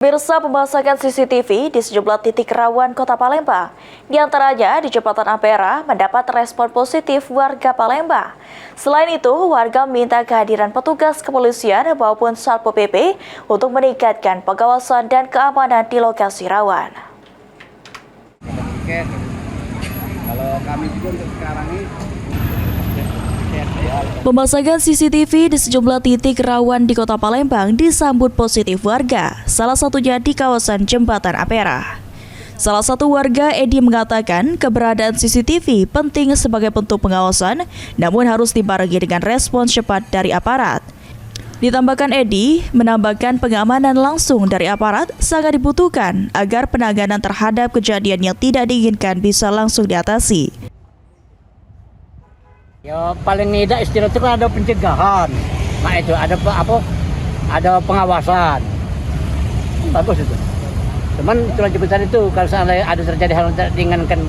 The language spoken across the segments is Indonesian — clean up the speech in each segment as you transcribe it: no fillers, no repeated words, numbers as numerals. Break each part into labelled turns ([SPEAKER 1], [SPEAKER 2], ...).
[SPEAKER 1] Pemirsa, pemasangan CCTV di sejumlah titik rawan Kota Palembang, di antaranya di Jembatan Ampera, mendapat respon positif warga Palembang. Selain itu, warga meminta kehadiran petugas kepolisian maupun Satpol PP untuk meningkatkan pengawasan dan keamanan di lokasi rawan.
[SPEAKER 2] Kalau kami juga untuk sekarang ini
[SPEAKER 1] pemasangan CCTV di sejumlah titik rawan di Kota Palembang disambut positif warga, salah satunya di kawasan Jembatan Ampera. Salah satu warga, Edi, mengatakan keberadaan CCTV penting sebagai bentuk pengawasan, namun harus dibarengi dengan respons cepat dari aparat. Ditambahkan Edi, menambahkan pengamanan langsung dari aparat sangat dibutuhkan agar penanganan terhadap kejadian yang tidak diinginkan bisa langsung diatasi.
[SPEAKER 2] ya paling tidak istilah itu kan ada pencegahan. Nah itu ada pengawasan. Bagus itu. Cuman itulah jembatan itu kalau seandainya ada terjadi hal yang tidak diinginkan,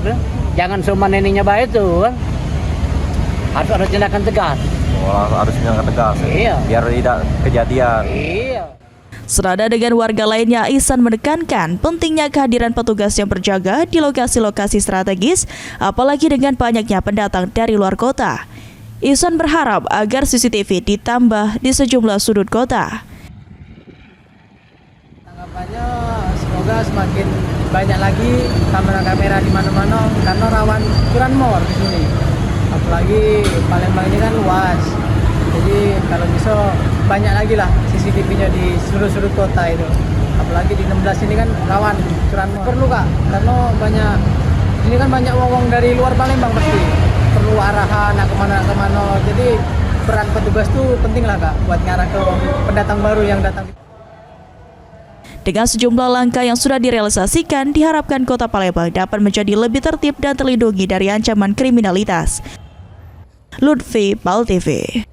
[SPEAKER 2] jangan cuma neninya baik itu kan. Harus ada tindakan tegas.
[SPEAKER 3] Harus tindakan tegas.
[SPEAKER 2] Iya.
[SPEAKER 3] Biar tidak kejadian.
[SPEAKER 2] Iya.
[SPEAKER 1] Senada dengan warga lainnya, Ihsan menekankan pentingnya kehadiran petugas yang berjaga di lokasi-lokasi strategis, apalagi dengan banyaknya pendatang dari luar kota. Ihsan berharap agar CCTV ditambah di sejumlah sudut kota.
[SPEAKER 4] Tanggapannya semoga semakin banyak lagi kamera-kamera di mana-mana karena rawan curanmor di sini. Apalagi Palembang ini kan luas. Jadi kalau bisa banyak lagi lah CCTV-nya di sudut-sudut kota itu. Apalagi di 16 ini kan rawan curanmor. Perlu Kak, karena ini kan banyak wong dari luar Palembang pasti. Perlu arahan kemana-kemana. Jadi peran petugas tuh penting lah Kak buat ngarah ke pendatang baru yang datang.
[SPEAKER 1] Dengan sejumlah langkah yang sudah direalisasikan, diharapkan Kota Palembang dapat menjadi lebih tertib dan terlindungi dari ancaman kriminalitas. Lutfi, PAL TV.